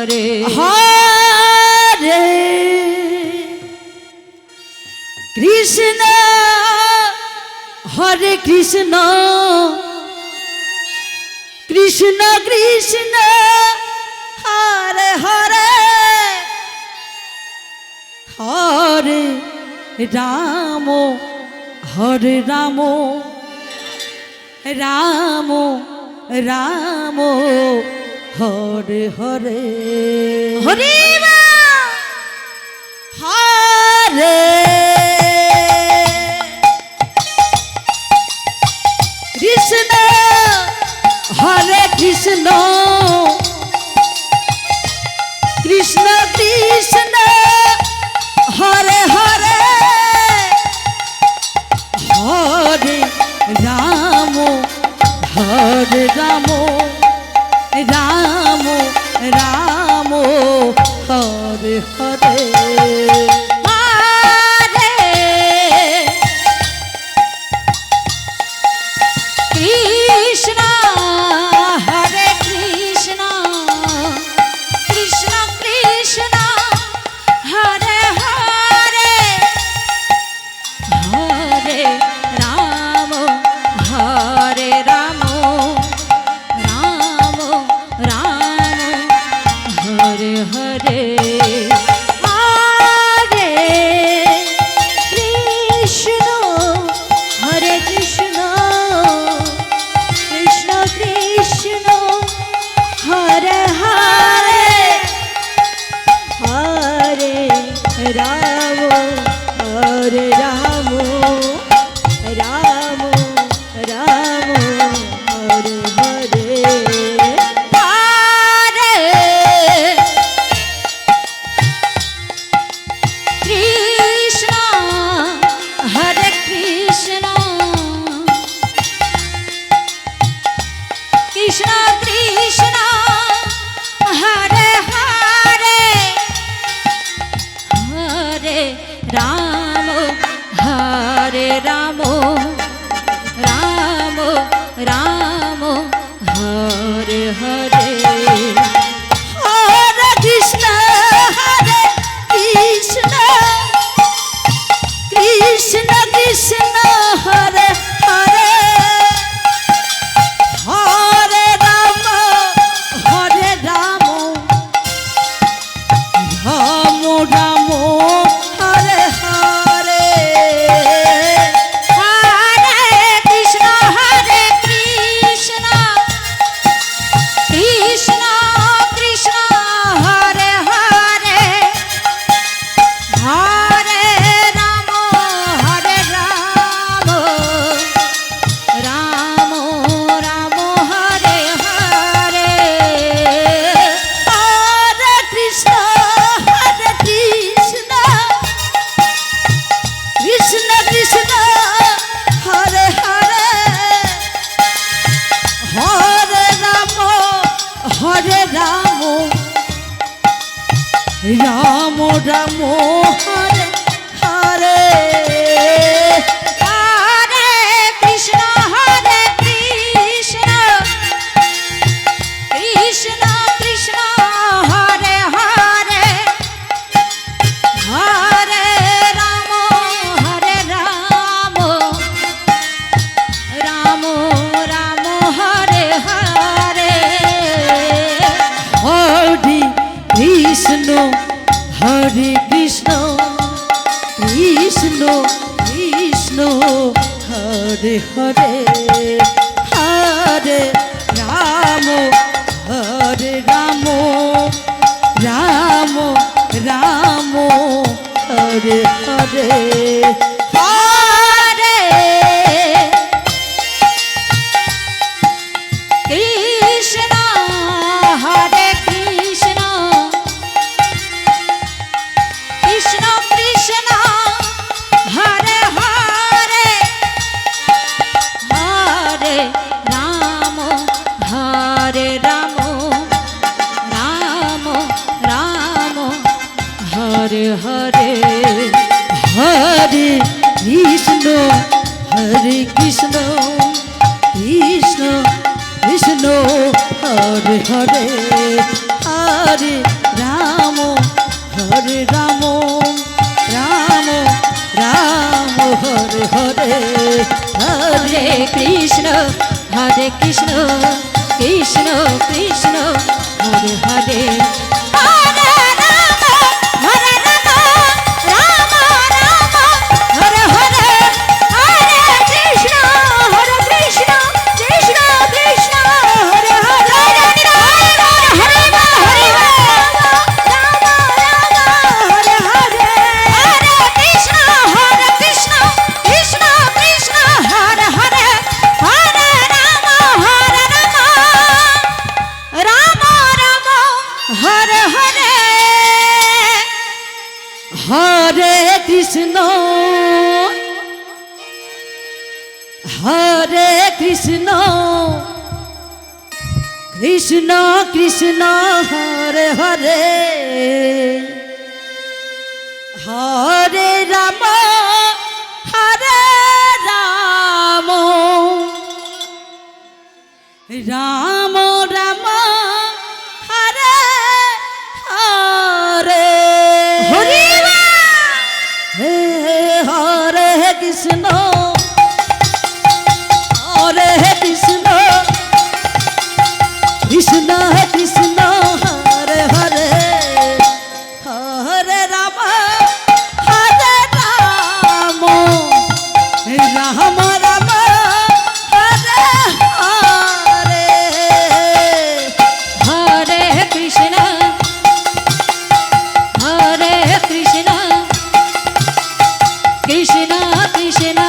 হরে হরে কৃষ্ণ হরে কৃষ্ণ কৃষ্ণ কৃষ্ণ হরে হরে হরে রাম হরে রাম রাম রাম হরে হরে হরে হরে কৃষ্ণ হরে কৃষ্ণ কৃষ্ণ কৃষ্ণ হরে হরে হরে রাম হরে রাম রাম রাম হরে হরে কৃষ্ণ হরে কৃষ্ণ কৃষ্ণ কৃষ্ণ হরে হরে হরে রাম হরে রাম রাম রাম হরে হরে হরে কৃষ্ণ হরে কৃষ্ণ কৃষ্ণ কৃষ্ণ হরে হরে হরে রাম হরে রাম রাম রাম হরে হরে হরে কৃষ্ণ হরে কৃষ্ণ কৃষ্ণ কৃষ্ণ হরে হরে হরে রাম হরে রাম রাম রাম হরে হরে হরে কৃষ্ণ হরে কৃষ্ণ কৃষ্ণ কৃষ্ণ হরে হরে হরে রাম হরে রাম রাম রাম হরে হরে হরে কৃষ্ণ হরে কৃষ্ণ কৃষ্ণ কৃষ্ণ হরে হরে হরে রাম হরে রাম রাম রাম হরে হরে হরে কৃষ্ণ হরে কৃষ্ণ কৃষ্ণ কৃষ্ণ হরে হরে হরে রাম হরে রাম রাম রাম হরে হরে হরে কৃষ্ণ হরে কৃষ্ণ কৃষ্ণ কৃষ্ণ হরে হরে হরে রাম হরে রাম রাম রাম হরে হরে হরে কৃষ্ণ হরে কৃষ্ণ কৃষ্ণ কৃষ্ণ হরে হরে হরে রাম হরে রাম রাম রাম হরে হরে হরে কৃষ্ণ হরে কৃষ্ণ কৃষ্ণ কৃষ্ণ হরে হরে হরে রাম হরে রাম রাম রাম হরে হরে হরে কৃষ্ণ হরে কৃষ্ণ কৃষ্ণ কৃষ্ণ হরে হরে হরে রাম হরে রাম রাম রাম হরে হরে হরে কৃষ্ণ হরে কৃষ্ণ কৃষ্ণ কৃষ্ণ হরে হরে হরে রাম হরে রাম রাম রাম হরে হরে হরে কৃষ্ণ কৃষ্ণ কৃষ্ণ হরে হরে হরে রাম হরে কৃষ্ণ কৃষ্ণ কৃষ্ণ হরে হরে হরে রাম রাম রাম হরে হরে হরে কৃষ্ণ হরে কৃষ্ণ কৃষ্ণ কৃষ্ণ হরে হরে হরে রাম হরে রাম রাম রাম হরে হরে হরি হে হরে কৃষ্ণ হরে কৃষ্ণ কৃষ্ণ কৃষ্ণ হরে হরে হরে রাম হরে রাম রাম রাম হরে হরে হরে কৃষ্ণ কৃষ্ণ কৃষ্ণ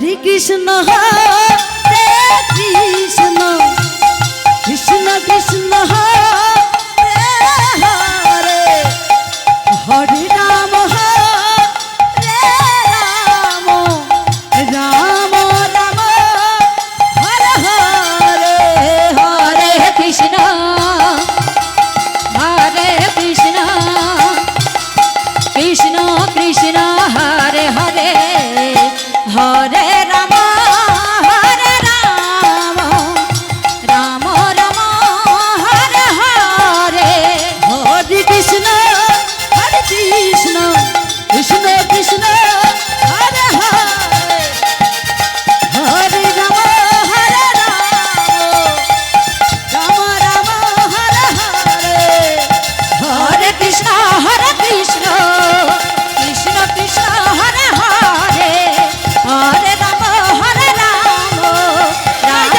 হরে কৃষ্ণ কৃষ্ণ কৃষ্ণ কৃষ্ণ হরে হরে হরে রাম রাম রাম রাম হরে হরে হরে কৃষ্ণ কৃষ্ণ কৃষ্ণ হরে হরে হরে রাম রাম রাম হরে হরে হরে কৃষ্ণ কৃষ্ণ কৃষ্ণ কৃষ্ণ হরে হরে হরে রাম রাম রাম হরে হরে হরে কৃষ্ণ কৃষ্ণ কৃষ্ণ হরে হরে হরে রাম রাম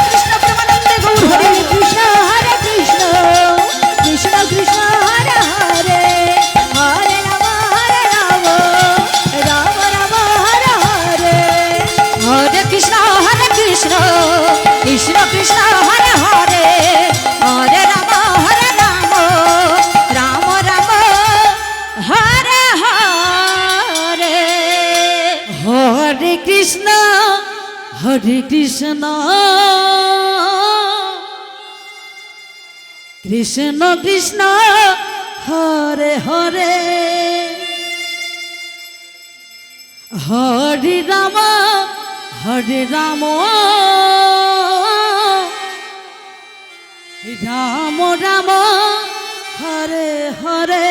কৃষ্ণ প্রেমানন্দে গৌর হরে কৃষ্ণ কৃষ্ণ কৃষ্ণ কৃষ্ণ হরে হরে হরে রাম রাম রাম হরে হরে হরে কৃষ্ণ কৃষ্ণ কৃষ্ণ কৃষ্ণ হরে হরে হরে রাম রাম রাম হরে হরে হরে কৃষ্ণ কৃষ্ণ কৃষ্ণ হরে হরে হরে রাম রাম রাম হরে হরে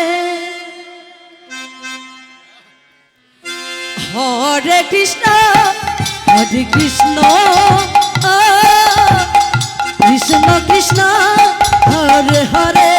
হরে কৃষ্ণ কৃষ্ণ কৃষ্ণ হরে হরে